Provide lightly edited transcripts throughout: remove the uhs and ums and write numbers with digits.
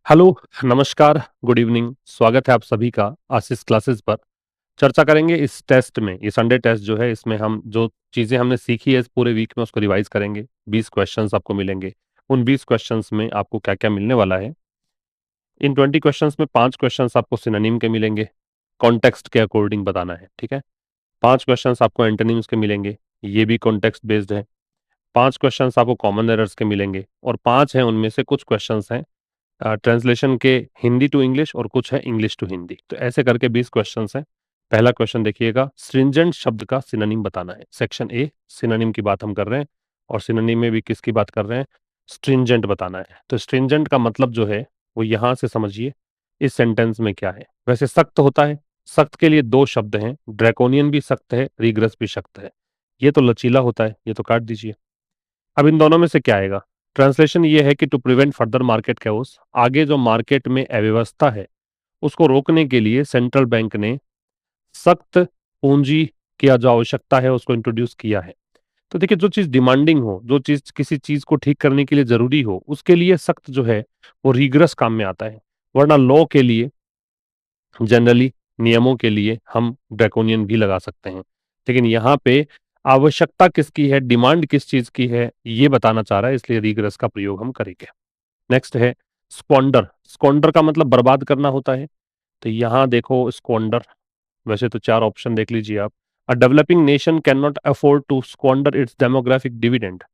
Hello, नमस्कार, good evening. स्वागत है आप सभी का आशीष क्लासेस पर। चर्चा करेंगे इस टेस्ट में, ये संडे टेस्ट जो है, इसमें हम जो चीज़ें हमने सीखी है इस पूरे वीक में उसको रिवाइज करेंगे। 20 क्वेश्चंस आपको मिलेंगे। उन 20 क्वेश्चंस में आपको क्या-क्या मिलने वाला है। इन 20 क्वेश्चंस में 5 क्वेश्चंस आपको सिनोनिम के मिलेंगे, कॉन्टेक्स्ट के अकॉर्डिंग बताना है, ठीक है। 5 क्वेश्चंस आपको एंटोनिम्स के मिलेंगे, ये भी कॉन्टेक्स्ट बेस्ड है। 5 क्वेश्चंस आपको कॉमन एरर्स के मिलेंगे और 5 हैं उनमें से कुछ क्वेश्चंस हैं ट्रांसलेशन के हिंदी टू इंग्लिश और कुछ है इंग्लिश टू हिंदी। तो ऐसे करके 20 क्वेश्चंस हैं। पहला क्वेश्चन देखिएगा, स्ट्रिंजेंट शब्द का सिनोनिम बताना है। सेक्शन ए, सिनोनिम की बात हम कर रहे हैं और सिनोनिम में भी किसकी बात कर रहे हैं? स्ट्रिंजेंट बताना है। तो स्ट्रिंजेंट का मतलब जो है वो यहां से समझिए इस सेंटेंस में क्या है। वैसे सख्त होता है, सख्त के लिए दो शब्द हैं, ड्रैकोनियन भी सख्त है, रिग्रस भी सख्त है। ये तो लचीला होता है, ये तो काट दीजिए। अब इन दोनों में से क्या आएगा? ट्रांसलेशन ये है कि to prevent further market chaos, आगे जो मार्केट में अव्यवस्था है उसको रोकने के लिए सेंट्रल बैंक ने सख्त पूंजी की जो आवश्यकता है उसको इंट्रोड्यूस किया है। तो देखिए, जो चीज डिमांडिंग हो, जो चीज किसी चीज को ठीक करने के लिए जरूरी हो, उसके लिए सख्त जो है वो रिगरस काम में आता है। वरना लॉ के लिए जनरली, नियमों के लिए हम ड्रैकोनियन भी लगा सकते हैं। लेकिन यहाँ पे आवश्यकता किसकी है, डिमांड किस चीज की है, ये बताना चाह रहा है, इसलिए रिगरस का प्रयोग हम करेंगे। नेक्स्ट है स्क्वांडर। स्क्वांडर का मतलब बर्बाद करना होता है। तो यहाँ देखो स्क्वांडर, वैसे तो चार ऑप्शन देख लीजिए आप। A developing nation can not afford to squander its demographic dividend.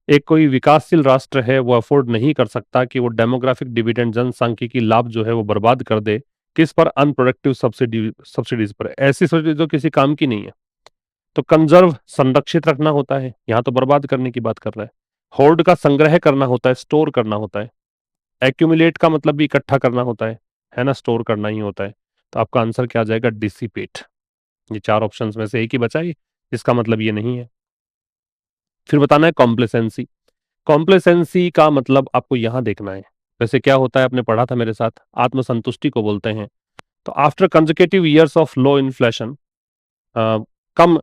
एक कोई विकासशील राष्ट्र है वो अफोर्ड नहीं कर सकता कि वो डेमोग्राफिक डिविडेंड, जनसांख्यिकी लाभ जो है वो बर्बाद कर दे। किस पर? अनप्रोडक्टिव सब्सिडीज पर, ऐसी सब्सिडी जो किसी काम की नहीं है। तो कंजर्व, संरक्षित रखना होता है, यहाँ तो बर्बाद करने की बात कर रहा है। होर्ड का संग्रह करना होता है, स्टोर करना होता है। एक्यूमुलेट का मतलब भी इकट्ठा करना होता है ना, स्टोर करना ही होता है। तो आपका आंसर क्या आ जाएगा? डिसिपेट। ये चार ऑप्शंस में से एक ही बचा है, इसका मतलब ये नहीं है। फिर बताना है कॉम्प्लेसेंसी। कॉम्प्लेसेंसी का मतलब आपको यहां देखना है। वैसे क्या होता है, आपने पढ़ा था मेरे साथ, आत्मसंतुष्टि को बोलते हैं। तो after consecutive years of low inflation, कम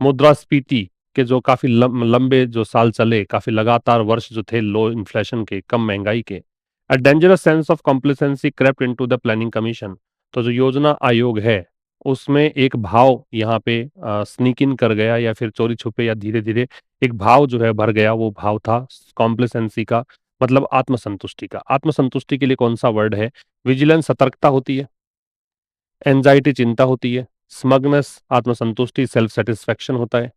मुद्रास्फीति के जो काफी लंबे जो साल चले, काफी लगातार वर्ष जो थे लो इन्फ्लेशन के, कम महंगाई के, a dangerous sense of complacency crept into the planning commission. तो जो योजना आयोग है उसमें एक भाव यहाँ पे स्नीक इन कर गया, या फिर चोरी छुपे या धीरे धीरे एक भाव जो है भर गया। वो भाव था कॉम्प्लेसेंसी का, मतलब आत्मसंतुष्टि का। आत्मसंतुष्टि के लिए कौन सा वर्ड है? विजिलेंस सतर्कता होती है, एंजाइटी चिंता होती है, स्मगनेस आत्मसंतुष्टि, सेल्फ सेटिस्फेक्शन होता है,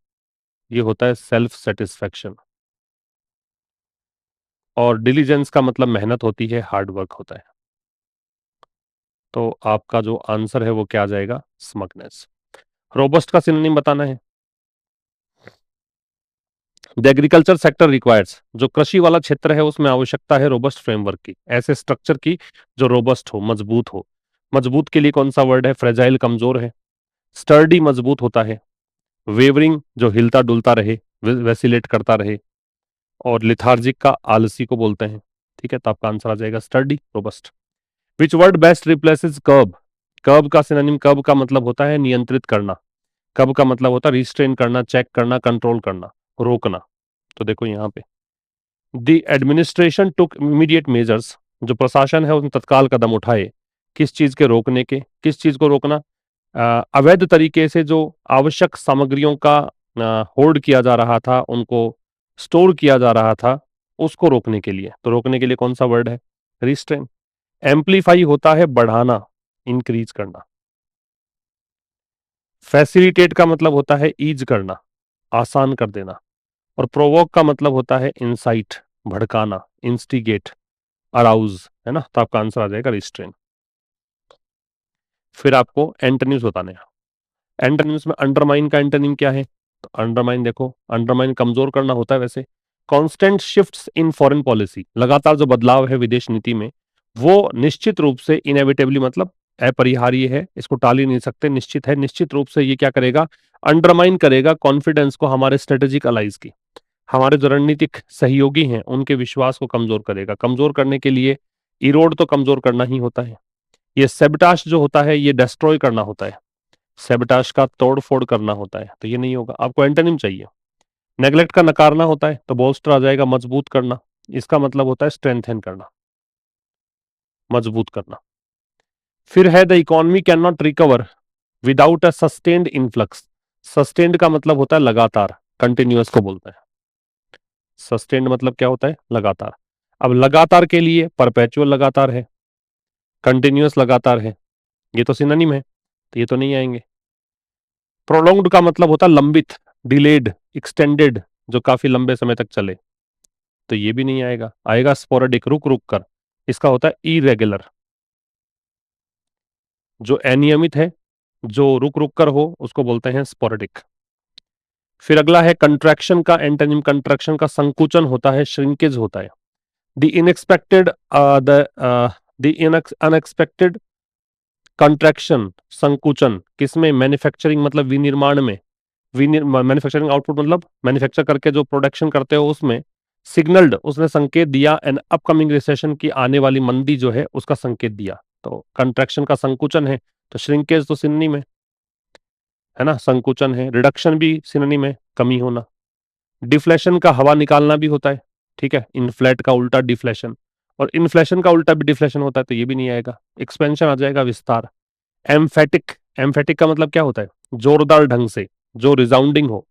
ये होता है सेल्फ सेटिस्फेक्शन। और डिलीजेंस का मतलब मेहनत होती है, हार्ड वर्क होता है। तो आपका जो आंसर है वो क्या आ जाएगा? स्मगनेस। रोबस्ट का सिनोनिम बताना है। द एग्रीकल्चर सेक्टर रिक्वायर्स, जो कृषि वाला क्षेत्र है उसमें आवश्यकता है रोबस्ट फ्रेमवर्क की, ऐसे स्ट्रक्चर की जो रोबस्ट हो, मजबूत हो। मजबूत के लिए कौन सा वर्ड है? फ्रेजाइल कमजोर है, स्टर्डी मजबूत होता है, वेवरिंग जो हिलता डुलता रहे, वेसिलेट करता रहे, और लिथार्जिक का आलसी को बोलते हैं। ठीक है, तो आपका आंसर आ जाएगा sturdy, robust. Which word best replaces curb? Curb का सिनोनिम, कर्ब का मतलब होता है नियंत्रित करना, कर्ब का मतलब होता है रिस्ट्रेन करना, चेक करना, कंट्रोल करना, रोकना। तो देखो यहाँ पे, the administration took immediate measures, जो प्रशासन है उसने तत्काल कदम उठाए। किस चीज के रोकने के? किस चीज को रोकना? अवैध तरीके से जो आवश्यक सामग्रियों का होर्ड किया जा रहा था, उनको स्टोर किया जा रहा था, उसको रोकने के लिए। तो रोकने के लिए कौन सा वर्ड है? रिस्ट्रेन। एम्पलीफाई होता है बढ़ाना, इंक्रीज करना। फैसिलिटेट का मतलब होता है ईज करना, आसान कर देना। और प्रोवोक का मतलब होता है इंसाइट, भड़काना, इंस्टिगेट, अराउज, है ना। तो आपका आंसर आ जाएगा रिस्ट्रेन। फिर आपको एंटोनिम्स बताने हैं। एंटोनिम्स में अंडरमाइन का एंटोनिम क्या है? तो अंडरमाइन देखो, अंडरमाइन कमजोर करना होता है। वैसे constant shifts in foreign policy, लगातार जो बदलाव है विदेश नीति में, वो निश्चित रूप से, इनएविटेबली मतलब अपरिहार्य है, इसको टाल ही नहीं सकते, निश्चित है, निश्चित रूप से ये क्या करेगा? अंडरमाइन करेगा कॉन्फिडेंस को, हमारे स्ट्रेटेजिक अलाइज की, हमारे जो रणनीतिक सहयोगी हैं उनके विश्वास को कमजोर करेगा। कमजोर करने के लिए इरोड तो कमजोर करना ही होता है। ये सेबटाश जो होता है ये डिस्ट्रॉय करना होता है, सेबटाश का तोड़ फोड़ करना होता है। तो ये नहीं होगा, आपको एंटोनिम चाहिए। नेग्लेक्ट का नकारना होता है, तो बोल्स्टर आ जाएगा, मजबूत करना। इसका मतलब होता है स्ट्रेंथन करना। मजबूत करना। फिर है the economy can not recover without a sustained influx. Sustained का मतलब होता है लगातार, कंटिन्यूअस को बोलते हैं। सस्टेन्ड मतलब क्या होता है? लगातार। अब लगातार के लिए परपेचुअल लगातार है, कंटिन्यूअस लगातार है, ये तो सिनोनिम है, तो ये तो नहीं आएंगे। प्रोलॉन्ग्ड का मतलब होता है लंबित, डिलेड, एक्सटेंडेड, जो काफी लंबे समय तक चले, तो ये भी नहीं आएगा। आएगा स्पोरेडिक, रुक रुक कर। इसका होता है इरेगुलर। जो अनियमित है, जो रुक रुक कर हो, उसको बोलते हैं स्पोरेडिक। फिर अगला है कंट्रैक्शन का एंटोनिम। कंट्रैक्शन का संकुचन होता है, श्रिंकेज होता है। द इनएक्सपेक्टेड द अनएक्सपेक्टेड कंट्रैक्शन, संकुचन किसमें? मैन्युफैक्चरिंग मतलब विनिर्माण में। मैन्युफैक्चरिंग आउटपुट मतलब मैन्युफैक्चर करके जो प्रोडक्शन करते हो उसमें। सिग्नल्ड, उसने संकेत दिया, एन अपकमिंग रिसेशन की आने वाली मंदी जो है उसका संकेत दिया। तो कंट्रैक्शन का संकुचन है, तो श्रिंकेज तो सिनोनिम है ना, संकुचन है। रिडक्शन भी सिनोनिम है, कमी होना। डिफ्लेशन का हवा निकालना भी होता है, ठीक है। इन्फ्लेट का उल्टा डिफ्लेशन, और इन्फ्लेशन का उल्टा भी डिफ्लेशन होता है, तो ये भी नहीं आएगा। एक्सपेंशन आ जाएगा, विस्तार। एम्फेटिक, एम्फेटिक का मतलब क्या होता है? जोरदार ढंग से, जो रिसाउंडिंग हो।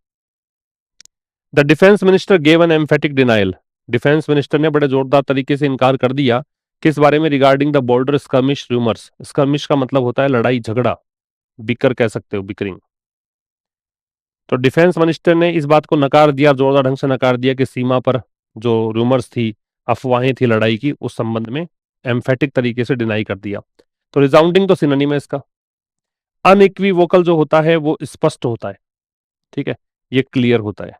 The defence minister gave an emphatic denial. Defence minister ने बड़े जोरदार तरीके से इनकार कर दिया, किस बारे में? Regarding the border skirmish rumours. Skirmish का मतलब होता है लड़ाई झगड़ा, बिकर कह सकते हो, बिकरिंग। तो डिफेंस मिनिस्टर ने इस बात को नकार दिया, जोरदार ढंग से नकार दिया, कि सीमा पर जो रूमर्स थी, अफवाहें थी लड़ाई की, उस संबंध में एम्फेटिक तरीके से डिनाई कर दिया। तो रिसाउंडिंग तो सिनोनिम है इसका। अनइक्विवोकल जो होता है वो स्पष्ट होता है, ठीक है, ये क्लियर होता है।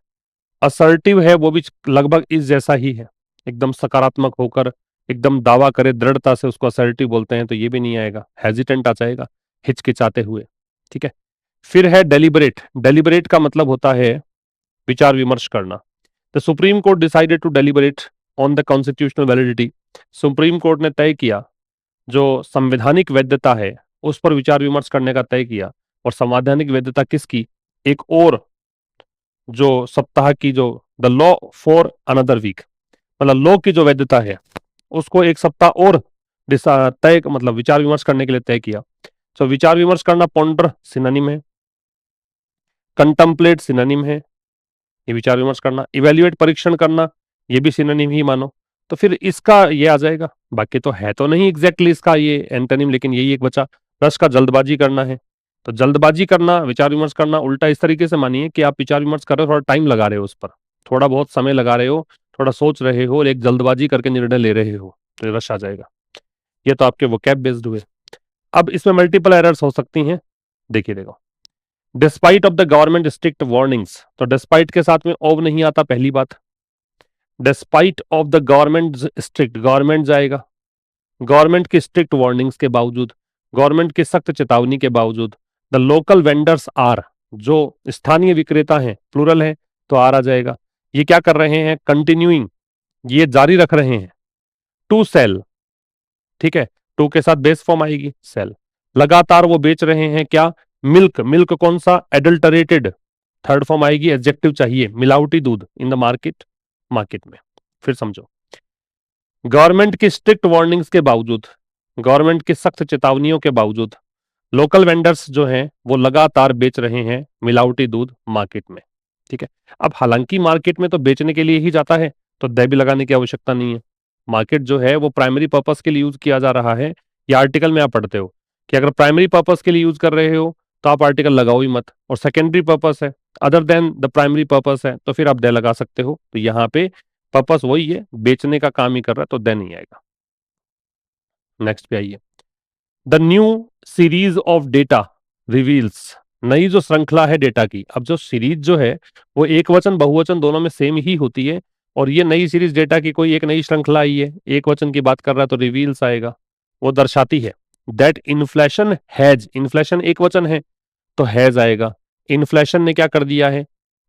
असर्टिव है, वो भी लगभग इस जैसा ही है, एकदम सकारात्मक होकर एकदम दावा करे दृढ़ता से, उसको असर्टिव बोलते हैं, तो ये भी नहीं आएगा। हेजिटेंट आ जाएगा, हिचकिचाते हुए, ठीक है। फिर है डेलिबरेट। डेलिबरेट का मतलब होता है विचार विमर्श करना। The Supreme Court decided to deliberate on the constitutional validity. Supreme Court ने तय किया, जो संवैधानिक वैधता है उस पर विचार विमर्श करने का तय किया। और संवैधानिक वैधता किसकी? एक और जो सप्ताह की, जो the law for another week, मतलब लॉ की जो वैधता है उसको एक सप्ताह और तय, मतलब विचार विमर्श करने के लिए तय किया। तो विचार विमर्श करना, पॉन्डर सिनोनिम है। कंटम्पलेट सिनोनिम है, ये विचार विमर्श करना। इवेल्युएट, परीक्षण करना, ये भी सिनोनिम ही मानो। तो फिर इसका ये आ जाएगा। बाकी तो है तो नहीं एग्जैक्टली इसका ये एंटोनिम, लेकिन यही एक बचा। रस का जल्दबाजी करना है, तो जल्दबाजी करना, विचार विमर्श करना, उल्टा इस तरीके से मानिए कि आप विचार विमर्श कर रहे हो, थोड़ा टाइम लगा रहे हो उस पर, थोड़ा बहुत समय लगा रहे हो, थोड़ा सोच रहे हो और एक जल्दबाजी करके निर्णय ले रहे हो, तो ये रस आ जाएगा। ये तो आपके वोकैब बेस्ड हुए। अब इसमें मल्टीपल एरर्स हो सकती हैं, देखिए देखो। Despite of the government strict warnings, तो डिस्पाइट के साथ में ऑफ नहीं आता, पहली बात। Despite of the government strict, government जाएगा, गवर्नमेंट की स्ट्रिक्ट वार्निंग्स के बावजूद, गवर्नमेंट की सख्त चेतावनी के बावजूद। द लोकल वेंडर्स आर, जो स्थानीय विक्रेता हैं, प्लूरल है, तो आर आ जाएगा। ये क्या कर रहे हैं? कंटिन्यूइंग, ये जारी रख रहे हैं। टू सेल, ठीक है, टू के साथ बेस फॉर्म आएगी, सेल। लगातार वो बेच रहे हैं क्या? मिल्क, मिल्क कौन सा? एडल्टरेटेड, थर्ड फॉर्म आएगी, एडजेक्टिव चाहिए, मिलावटी दूध इन द मार्केट, मार्केट में। फिर समझो, गवर्नमेंट की स्ट्रिक्ट वार्निंग्स के बावजूद, गवर्नमेंट की सख्त चेतावनियों के बावजूद, लोकल वेंडर्स जो हैं वो लगातार बेच रहे हैं मिलावटी दूध मार्केट में, ठीक है। अब हालांकि मार्केट में तो बेचने के लिए ही जाता है, तो दे भी लगाने की आवश्यकता नहीं है। मार्केट जो है वो प्राइमरी पर्पस के लिए यूज किया जा रहा है। या आर्टिकल में आप पढ़ते हो कि अगर प्राइमरी पर्पस के लिए यूज कर रहे हो तो आप आर्टिकल लगाओ ही मत, और सेकेंडरी पर्पस है, other than the primary purpose है, तो फिर आप दे लगा सकते हो। तो यहाँ पे पर्पस वही है, बेचने का काम ही कर रहा है, तो दे नहीं आएगा। नेक्स्ट पे आइए। The new series of data reveals, नई जो श्रृंखला है डेटा की। अब जो सीरीज जो है वो एक वचन बहुवचन दोनों में सेम ही होती है, और ये नई सीरीज डेटा की कोई एक नई श्रृंखला आई है, एक वचन की बात कर रहा है, तो रिवील्स आएगा। वो दर्शाती है दैट इन्फ्लेशन हैज, इन्फ्लेशन एक वचन है तो हैज आएगा। इन्फ्लेशन ने क्या कर दिया है?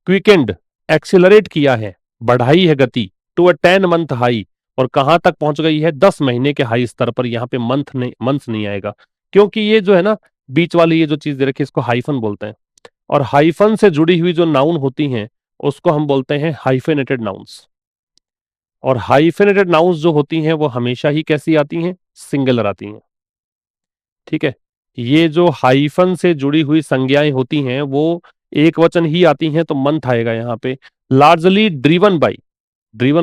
क्विकेंड, एक्सिलरेट किया है, बढ़ाई है गति, टू अ 10 मंथ हाई, और कहां तक पहुंच गई है? 10 महीने के हाई स्तर पर। यहां पे मंथ नहीं आएगा, क्योंकि ये जो है ना, बीच वाली ये जो चीज दे रखी है, इसको हाइफन बोलते हैं, और हाइफन से जुड़ी हुई जो नाउन होती हैं उसको हम बोलते हैं हाइफेनेटेड नाउन्स। और हाइफेनेटेड नाउन्स जो होती हैं वो हमेशा ही कैसी आती हैं, सिंगुलर आती हैं। ठीक है, ये जो हाइफन से जुड़ी हुई संज्ञाएं होती हैं वो एक वचन ही आती हैं, तो मंथ आएगा यहाँ पे। लार्जली ड्रीवन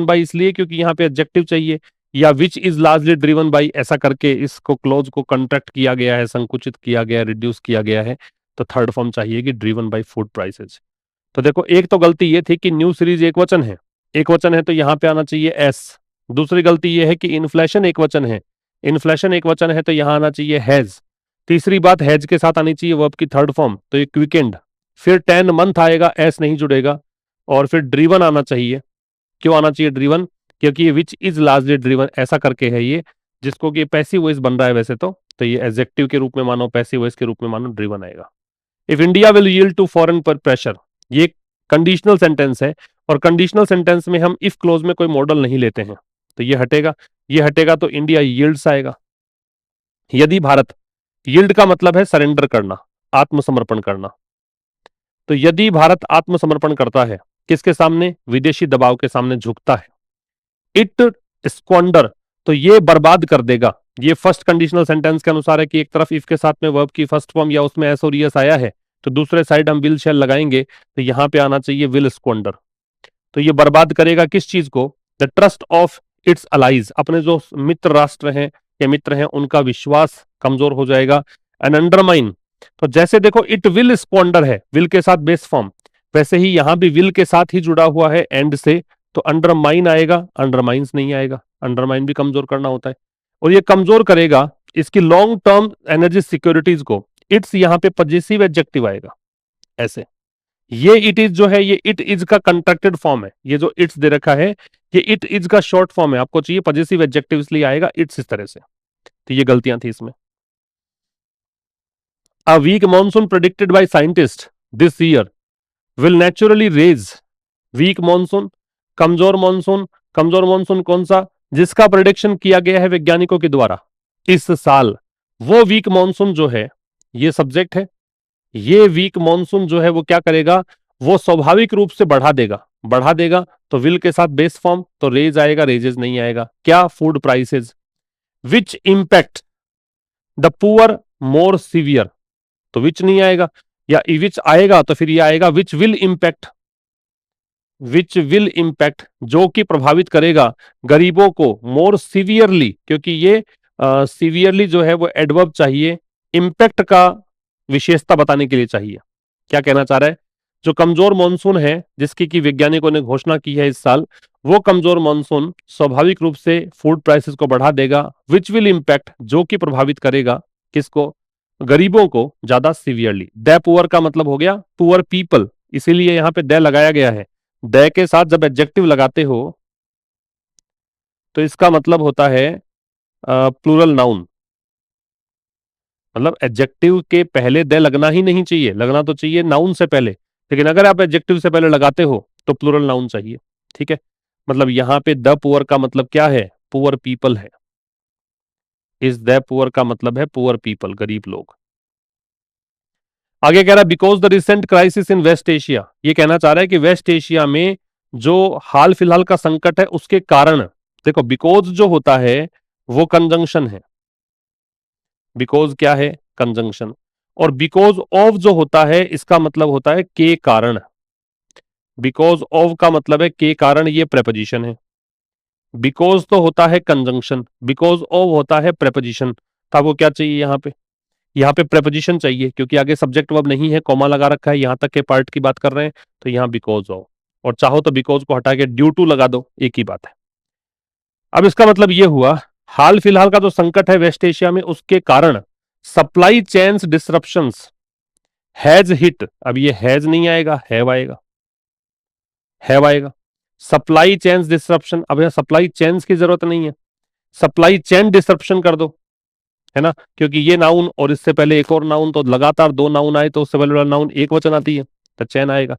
बाई इसलिए क्योंकि यहाँ पे एडजेक्टिव चाहिए, या which is largely driven by, ऐसा करके इसको क्लोज को कंट्रैक्ट किया गया है, संकुचित किया गया है, रिड्यूस किया गया है, तो थर्ड फॉर्म चाहिए कि ड्रीवन बाई फूड प्राइसेस। तो देखो, एक तो गलती ये थी कि न्यू सीरीज एक वचन है, एक वचन है तो यहाँ पे आना चाहिए एस। दूसरी गलती ये है कि इन्फ्लेशन एक वचन है, इन्फ्लेशन एक वचन है तो यहाँ आना चाहिए हैज। तीसरी बात, हैज के साथ आनी चाहिए वर्ब की थर्ड फॉर्म, तो ये क्विकेंड। फिर 10 मंथ आएगा, एस नहीं जुड़ेगा। और फिर ड्रीवन आना चाहिए। क्यों आना चाहिए ड्रीवन? क्योंकि ये विच इज लार्जली ड्रीवन ऐसा करके है ये, जिसको कि पैसिव वॉइस बन रहा है वैसे तो ये एडजेक्टिव के रूप में मानो, पैसिव वॉइस के रूप में मानो, ड्रीवन आएगा। If India will yield to foreign पर प्रेशर, ये कंडीशनल सेंटेंस है, और कंडीशनल सेंटेंस में हम इफ क्लोज में कोई मॉडल नहीं लेते हैं, तो ये हटेगा। ये हटेगा तो इंडिया यील्ड्स आएगा। यदि भारत, यील्ड का मतलब है सरेंडर करना, आत्मसमर्पण करना। तो यदि भारत आत्मसमर्पण करता है, किसके सामने? विदेशी दबाव के सामने झुकता है। इट स्क्वांडर, तो ये बर्बाद कर देगा। ये फर्स्ट कंडीशनल सेंटेंस के अनुसार है कि एक तरफ इफ के साथ में वर्ब की फर्स्ट फॉर्म या उसमें एस और ईएस आया है, तो दूसरे साइड हम विल शैल लगाएंगे, तो यहां पे आना चाहिए विल स्क्वांडर। तो ये बर्बाद करेगा किस चीज को? The trust of its allies, अपने जो मित्र राष्ट्र हैं या मित्र हैं उनका विश्वास कमजोर हो जाएगा। एंड अंडरमाइन, तो जैसे देखो इट विल स्क्वांडर है विल के साथ बेस फॉर्म, वैसे ही यहां भी विल के साथ ही जुड़ा हुआ है एंड से, तो अंडरमाइन आएगा, अंडरमाइंस नहीं आएगा। अंडरमाइन भी कमजोर करना होता है, और ये कमजोर करेगा इसकी लॉन्ग टर्म एनर्जी सिक्योरिटीज को। इट्स यहां पे पजेसिव एडजेक्टिव आएगा ऐसे। ये इट इज जो है, ये इट इज का कंट्रैक्टेड फॉर्म है, ये जो इट्स दे रखा है ये इट इज का शॉर्ट फॉर्म है, आपको चाहिए पजेसिव एडजेक्टिव इसलिए आएगा इट्स इस तरह से। तो ये गलतियां थी इसमें। A weak monsoon predicted by scientist this year will naturally raise, weak monsoon, कमजोर मॉनसून। कमजोर मॉनसून कौन सा? जिसका प्रेडिक्शन किया गया है वैज्ञानिकों के द्वारा इस साल, वो वीक मॉनसून जो है, ये सब्जेक्ट है, ये वीक मॉनसून जो है वो क्या करेगा? वो स्वाभाविक रूप से बढ़ा देगा, बढ़ा देगा। तो विल के साथ बेस फॉर्म, तो रेज आएगा, रेजेस नहीं आएगा। क्या? Food prices. Which impact the poor more severe, तो विच नहीं आएगा, या विच आएगा तो फिर ये आएगा which will impact, which will impact जो कि प्रभावित करेगा गरीबों को, मोर सीवियरली, क्योंकि ये सीवियरली जो है वो एडवर्ब चाहिए, इंपैक्ट का विशेषता बताने के लिए चाहिए। क्या कहना चाह रहा है? जो कमजोर मॉनसून है जिसकी कि वैज्ञानिकों ने घोषणा की है इस साल, वो कमजोर मॉनसून स्वाभाविक रूप से फूड प्राइसेस को बढ़ा देगा। विच विल इंपैक्ट जो कि प्रभावित करेगा किसको? गरीबों को ज्यादा सीवियरली। द पुअर का मतलब हो गया पुअर पीपल, इसीलिए यहां पे द लगाया गया है। द के साथ जब एडजेक्टिव लगाते हो तो इसका मतलब होता है प्लूरल नाउन, मतलब एडजेक्टिव के पहले द लगना ही नहीं चाहिए, लगना तो चाहिए नाउन से पहले, लेकिन अगर आप एडजेक्टिव से पहले लगाते हो तो प्लूरल नाउन चाहिए। ठीक है, मतलब यहां पे द पुअर का मतलब क्या है? पुअर पीपल है। इस द पुअर का मतलब है पुअर पीपल, गरीब लोग। आगे कह रहा है because the recent crisis in West Asia, ये कहना चाह रहा है कि वेस्ट एशिया में जो हाल फिलहाल का संकट है उसके कारण, देखो बिकॉज जो होता है वो कंजंक्शन है, बिकॉज क्या है? कंजंक्शन। और बिकॉज ऑफ जो होता है इसका मतलब होता है के कारण। बिकॉज ऑफ का मतलब है के कारण, ये प्रेपोजिशन है। बिकॉज तो होता है कंजंक्शन, बिकॉज ऑफ होता है प्रेपोजिशन। तो आपको क्या चाहिए यहाँ पे? यहाँ पे प्रेपोजिशन चाहिए, क्योंकि आगे सब्जेक्ट वर्ब नहीं है, कॉमा लगा रखा है, यहाँ तक के पार्ट की बात कर रहे हैं, तो यहाँ बिकॉज ऑफ। और चाहो तो बिकॉज को हटा के ड्यू टू लगा दो, एक ही बात है। अब इसका मतलब ये हुआ हाल फिलहाल का जो संकट है वेस्ट एशिया में उसके कारण supply chains disruptions has hit. अब ये हैज नहीं आएगा, हैव आएगा, हैव आएगा। सप्लाई चेन्स डिसरप्शन, अब यहां सप्लाई चेन्स की जरूरत नहीं है, सप्लाई चेन डिसरप्शन कर दो, है ना, क्योंकि ये नाउन और इससे पहले एक और नाउन, तो लगातार दो नाउन आए तो उससे पहले वाला नाउन एक वचन आती है, तो चैन आएगा।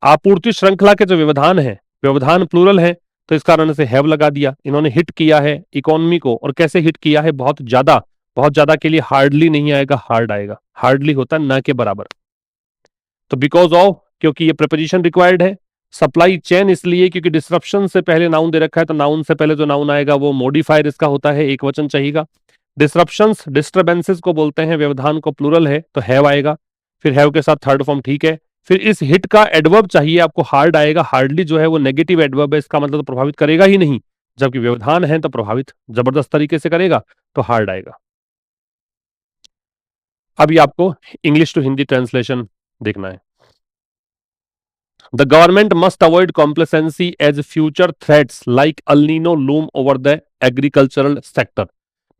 आपूर्ति श्रृंखला के जो व्यवधान है, व्यवधान प्लूरल है, तो इस कारण से हैव लगा दिया। इन्होंने हिट किया है इकोनॉमी को, और कैसे हिट किया है? बहुत ज्यादा, बहुत ज्यादा के लिए हार्डली नहीं आएगा, हार्ड आएगा। हार्डली होता है ना के बराबर। तो बिकॉज ऑफ, क्योंकि ये प्रेपोजिशन रिक्वायर्ड है। सप्लाई चेन इसलिए क्योंकि डिसरप्शन से पहले नाउन दे रखा है, तो नाउन से पहले जो नाउन आएगा वो मॉडिफायर इसका होता है, एक वचन चाहिएगा। डिसरप्शंस डिस्टरबेंसेस को बोलते हैं, व्यवधान को प्लूरल है तो हैव आएगा, फिर हैव के साथ थर्ड फॉर्म, ठीक है। फिर इस हिट का एडवर्ब चाहिए आपको, हार्ड आएगा। हार्डली जो है वो नेगेटिव एडवर्ब है, इसका मतलब तो प्रभावित करेगा ही नहीं, जबकि व्यवधान है तो प्रभावित जबरदस्त तरीके से करेगा, तो हार्ड आएगा। अभी आपको इंग्लिश टू हिंदी ट्रांसलेशन देखना है। The government must avoid complacency as future threats like El Nino loom over the agricultural sector।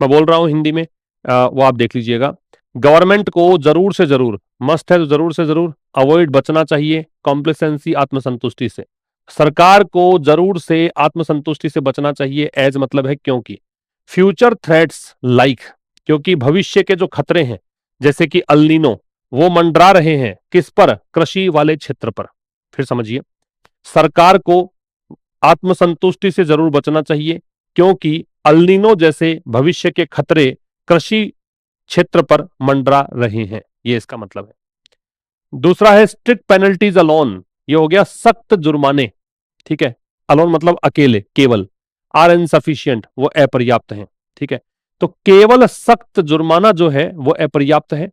मैं बोल रहा हूं हिंदी में, वो आप देख लीजिएगा। गवर्नमेंट को जरूर से जरूर, मस्ट है तो जरूर से जरूर, अवॉइड बचना चाहिए, कॉम्प्लेसेंसी आत्मसंतुष्टि से। सरकार को जरूर से आत्मसंतुष्टि से बचना चाहिए, एज मतलब है क्योंकि, फ्यूचर थ्रेट्स लाइक क्योंकि भविष्य के जो खतरे हैं जैसे कि अल नीनो, वो मंडरा रहे हैं किस पर, कृषि वाले क्षेत्र पर। फिर समझिए, सरकार को आत्मसंतुष्टि से जरूर बचना चाहिए क्योंकि अल्नीनो जैसे भविष्य के खतरे कृषि क्षेत्र पर मंडरा रहे हैं, ये इसका मतलब है। दूसरा है स्ट्रिक्ट पेनल्टीज अलोन, ये हो गया सख्त जुर्माने, ठीक है। अलोन मतलब अकेले, केवल। आर इनसफिशियंट, वो अपर्याप्त हैं, ठीक है। तो केवल सख्त जुर्माना जो है वो अपर्याप्त है,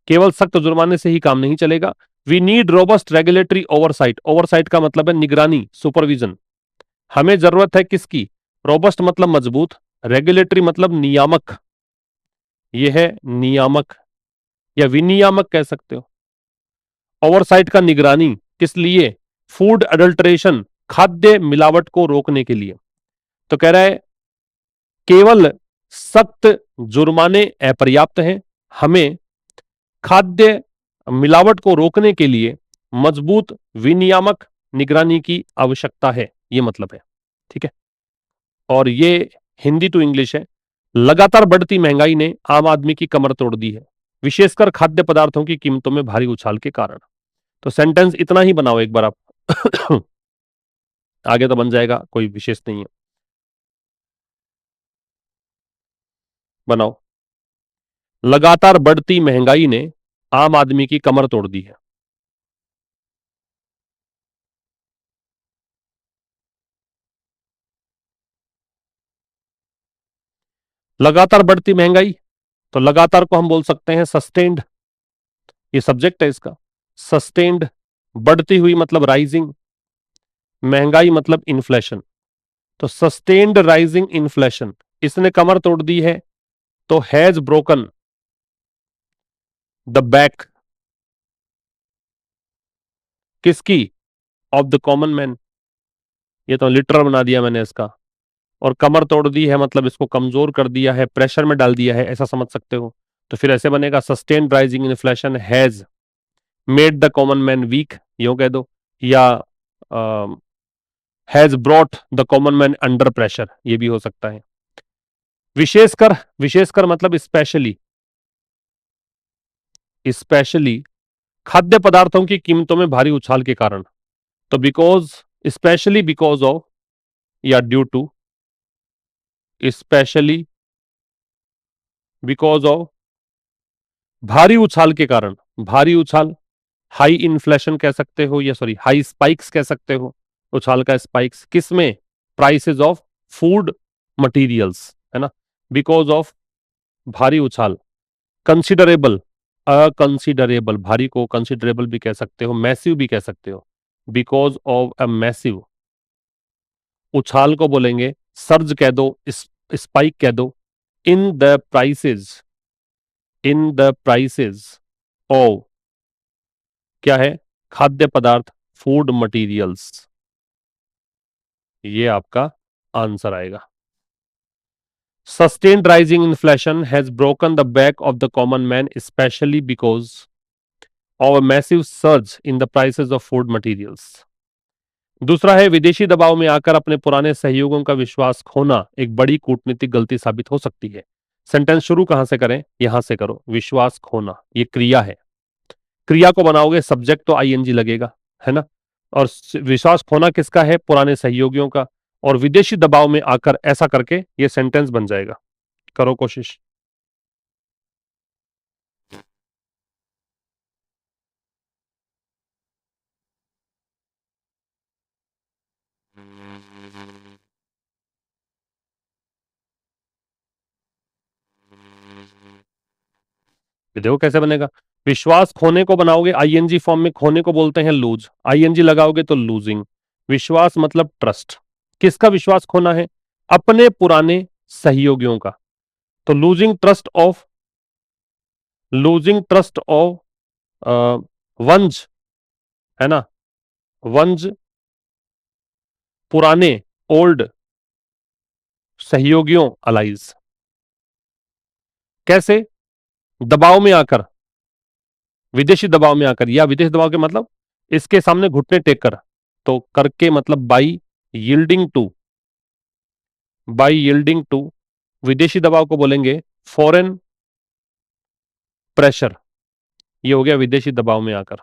केवल सख्त जुर्माने से ही काम नहीं चलेगा। We need robust regulatory oversight, oversight का मतलब है निगरानी, सुपरविजन। हमें जरूरत है किसकी, रोबस्ट मतलब मजबूत, रेगुलेटरी मतलब नियामक, यह है नियामक या विनियामक कह सकते हो। ओवरसाइट का निगरानी किस लिए, फूड अडल्ट्रेशन, खाद्य मिलावट को रोकने के लिए। तो कह रहा है केवल सख्त जुर्माने अपर्याप्त हैं, हमें खाद्य मिलावट को रोकने के लिए मजबूत विनियामक निगरानी की आवश्यकता है, ये मतलब है, ठीक है। और ये हिंदी टू इंग्लिश है। लगातार बढ़ती महंगाई ने आम आदमी की कमर तोड़ दी है, विशेषकर खाद्य पदार्थों की कीमतों में भारी उछाल के कारण। तो सेंटेंस इतना ही बनाओ एक बार आप आगे तो बन जाएगा, कोई विशेष नहीं है। बनाओ, लगातार बढ़ती महंगाई ने आम आदमी की कमर तोड़ दी है। लगातार बढ़ती महंगाई, तो लगातार को हम बोल सकते हैं सस्टेन्ड, ये सब्जेक्ट है इसका। सस्टेन्ड, बढ़ती हुई मतलब राइजिंग, महंगाई मतलब इन्फ्लेशन। तो सस्टेन्ड राइजिंग इन्फ्लेशन, इसने कमर तोड़ दी है, तो हैज ब्रोकन द बैक किसकी, ऑफ द कॉमन मैन। ये तो लिटरल बना दिया मैंने इसका। और कमर तोड़ दी है मतलब इसको कमजोर कर दिया है, प्रेशर में डाल दिया है, ऐसा समझ सकते हो। तो फिर ऐसे बनेगा sustained rising inflation has made the common man weak, यूं कह दो। या has brought the common man under pressure, ये भी हो सकता है। विशेषकर, विशेषकर मतलब स्पेशली, स्पेशली खाद्य पदार्थों की कीमतों में भारी उछाल के कारण। तो बिकॉज, स्पेशली बिकॉज ऑफ या due to, specially because of, भारी उछाल के कारण, भारी उछाल, हाई इन्फ्लेशन कह सकते हो, या सॉरी हाई स्पाइक्स कह सकते हो, उछाल का स्पाइक्स किसमें, प्राइसेस ऑफ फूड मटेरियल्स, है ना। बिकॉज ऑफ भारी उछाल, कंसिडरेबल, अकंसिडरेबल, भारी को कंसिडरेबल भी कह सकते हो, मैसिव भी कह सकते हो। बिकॉज ऑफ अ मैसिव, उछाल को बोलेंगे सर्ज कह दो, स्पाइक कह दो। In the prices, in the prices of, क्या है, खाद्य पदार्थ, फूड मटेरियल्स, ये आपका आंसर आएगा। Sustained rising inflation has broken the back of the common man, especially because of a massive surge in the prices of food materials। दूसरा है विदेशी दबाव में आकर अपने पुराने सहयोगों का विश्वास खोना एक बड़ी कूटनीतिक गलती साबित हो सकती है। सेंटेंस शुरू कहां से करें, यहां से करो। विश्वास खोना ये क्रिया है, क्रिया को बनाओगे सब्जेक्ट तो आईएनजी लगेगा, है ना। और विश्वास खोना किसका है, पुराने सहयोगियों का। और विदेशी दबाव में आकर, ऐसा करके ये सेंटेंस बन जाएगा। करो कोशिश। ये देखो कैसे बनेगा। विश्वास खोने को बनाओगे आईएनजी फॉर्म में, खोने को बोलते हैं लूज, आईएनजी लगाओगे तो लूजिंग। विश्वास मतलब ट्रस्ट। किसका विश्वास खोना है? अपने पुराने सहयोगियों का। तो लूजिंग ट्रस्ट ऑफ वंज, है ना, वंज, पुराने, ओल्ड सहयोगियों, अलाइज। कैसे? दबाव में आकर, विदेशी दबाव में आकर, या विदेशी दबाव के मतलब इसके सामने घुटने टेक कर। तो करके मतलब बाई यील्डिंग टू, विदेशी दबाव को बोलेंगे फॉरेन प्रेशर। ये हो गया विदेशी दबाव में आकर।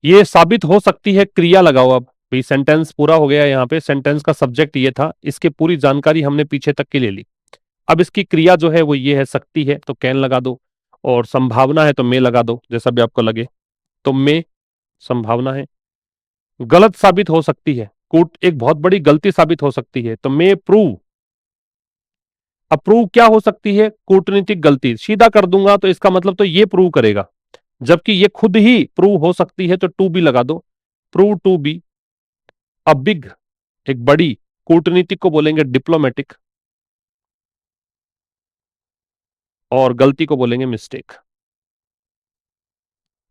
ये साबित हो सकती है, क्रिया लगाओ अब। भाई सेंटेंस पूरा हो गया, यहाँ पे सेंटेंस का सब्जेक्ट ये था, इसकी पूरी जानकारी हमने पीछे तक की ले ली। अब इसकी क्रिया जो है वो ये है, सकती है तो कैन लगा दो, और संभावना है तो मे लगा दो, जैसा भी आपको लगे। तो मे संभावना है। गलत साबित हो सकती है, कूट एक बहुत बड़ी गलती साबित हो सकती है, तो मे प्रूव। अप्रूव क्या हो सकती है? कूटनीतिक गलती। सीधा कर दूंगा तो इसका मतलब तो ये प्रूव करेगा, जबकि ये खुद ही प्रूव हो सकती है, तो टू बी लगा दो। Prove to be a big, एक बड़ी। कूटनीतिक को बोलेंगे डिप्लोमेटिक, और गलती को बोलेंगे मिस्टेक।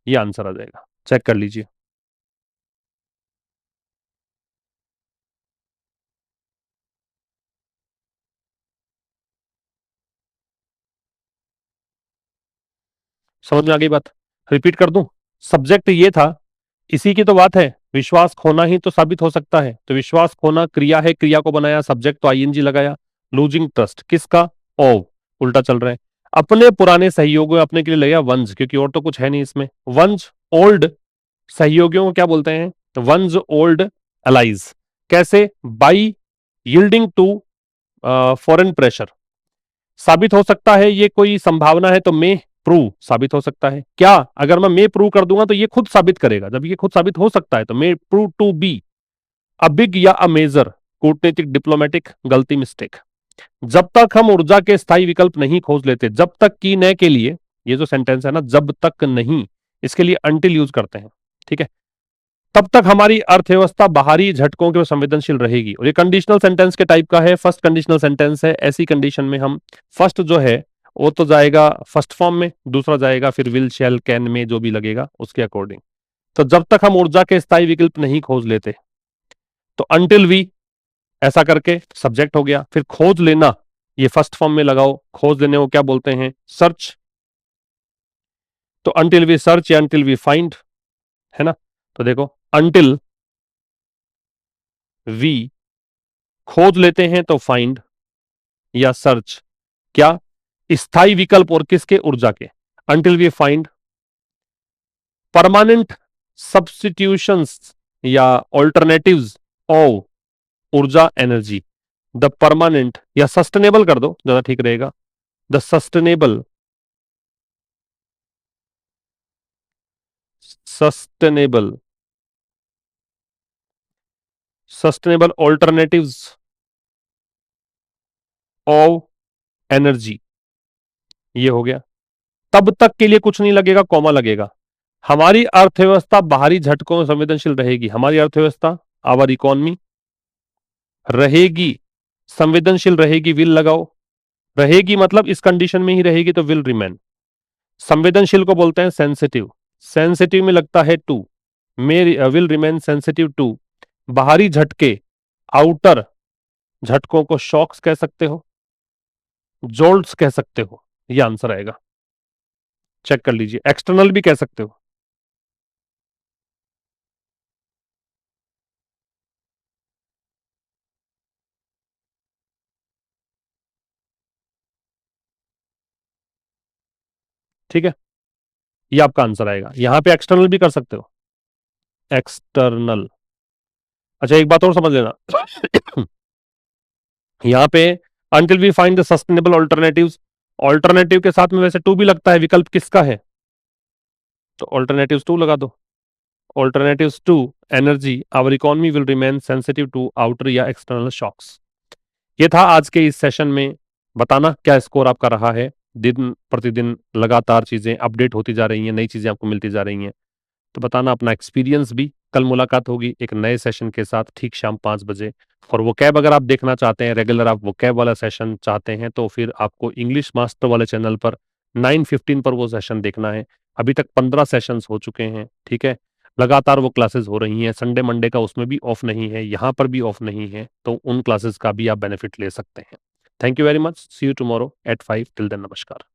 ये आंसर आ जाएगा, चेक कर लीजिए। समझ में आ गई बात? रिपीट कर दूं? सब्जेक्ट ये था, इसी की तो बात है। विश्वास खोना ही तो साबित हो सकता है, तो विश्वास खोना क्रिया है, क्रिया को बनाया, सब्जेक्ट तो आईएनजी लगाया। लूजिंग ट्रस्ट किसका? ओ, उल्टा चल रहा है। अपने पुराने सहयोगियों, अपने के लिए लगेगा वंज, क्योंकि और तो कुछ है नहीं इसमें। वंज ओल्ड सहयोगियों को क्या बोलते हैं? Once old allies. कैसे? By yielding to foreign pressure. साबित हो सकता है, ये कोई संभावना है, तो मे प्रूव साबित हो सकता है। क्या? अगर मैं मे प्रूव कर दूंगा तो ये खुद साबित करेगा, जब ये खुद साबित हो सकता है तो may prove to be a big या अ मेजर। कूटनीतिक, डिप्लोमेटिक, गलती, मिस्टेक। जब तक हम ऊर्जा के स्थायी विकल्प नहीं खोज लेते, जब तक की न के लिए, ये जो सेंटेंस है ना, जब तक नहीं, इसके लिए अंटिल यूज करते हैं, ठीक है, तब तक हमारी अर्थव्यवस्था बाहरी झटकों के संवेदनशील रहेगी। और ये कंडीशनल सेंटेंस के टाइप का है, फर्स्ट कंडीशनल सेंटेंस है। ऐसी कंडीशन में हम फर्स्ट जो है वो तो जाएगा फर्स्ट फॉर्म में, दूसरा जाएगा फिर विल, शैल, कैन में, जो भी लगेगा उसके अकॉर्डिंग। तो जब तक हम ऊर्जा के स्थायी विकल्प नहीं खोज लेते, तो अंटिल वी, ऐसा करके सब्जेक्ट हो गया। फिर खोज लेना, ये फर्स्ट फॉर्म में लगाओ। खोज लेने को क्या बोलते हैं? सर्च। तो अंटिल वी सर्च या अंटिल वी फाइंड, है ना। तो देखो, अंटिल वी खोज लेते हैं तो फाइंड या सर्च, क्या? स्थायी विकल्प, और किसके? ऊर्जा के। Until we find permanent substitutions या ऑल्टरनेटिव्स ऑफ ऊर्जा, एनर्जी। द परमानेंट, या सस्टेनेबल कर दो, ज्यादा ठीक रहेगा। The sustainable sustainable alternatives of energy, ये हो गया। तब तक के लिए कुछ नहीं लगेगा, कॉमा लगेगा। हमारी अर्थव्यवस्था बाहरी झटकों में संवेदनशील रहेगी। हमारी अर्थव्यवस्था, आवर इकोनॉमी, रहेगी, संवेदनशील रहेगी, विल लगाओ। रहेगी मतलब इस कंडीशन में ही रहेगी, तो विल रिमेन। संवेदनशील को बोलते हैं सेंसिटिव, सेंसिटिव में लगता है to. May will remain sensitive to बाहरी झटके, आउटर झटकों को शॉक्स कह सकते हो, जोल्ट्स कह सकते हो। ये आंसर आएगा, चेक कर लीजिए। एक्सटर्नल भी कह सकते हो। ठीक है, ये आपका आंसर आएगा। यहां पे एक्सटर्नल भी कर सकते हो, एक्सटर्नल। अच्छा, एक बात और समझ लेना। यहां पे until we find the sustainable alternatives, alternative के साथ में वैसे टू भी लगता है, विकल्प किसका है? तो ऑल्टरनेटिव टू लगा दो। alternatives to energy, our economy will remain sensitive to outer या external shocks. ये था आज के इस सेशन में। बताना क्या स्कोर आपका रहा है। दिन प्रतिदिन लगातार चीजें अपडेट होती जा रही हैं, नई चीजें आपको मिलती जा रही हैं, तो बताना अपना एक्सपीरियंस भी। कल मुलाकात होगी एक नए सेशन के साथ ठीक शाम 5 बजे। और वो कैब अगर आप देखना चाहते हैं रेगुलर, आप वो कैब वाला सेशन चाहते हैं, तो फिर आपको इंग्लिश मास्टर वाले चैनल पर 9:15 पर वो सेशन देखना है। अभी तक 15 सेशंस हो चुके हैं, ठीक है। लगातार वो क्लासेस हो रही हैं, संडे मंडे का उसमें भी ऑफ नहीं है, यहाँ पर भी ऑफ नहीं है, तो उन क्लासेस का भी आप बेनिफिट ले सकते हैं। Thank you very much, see you tomorrow at 5। Till then, नमस्कार।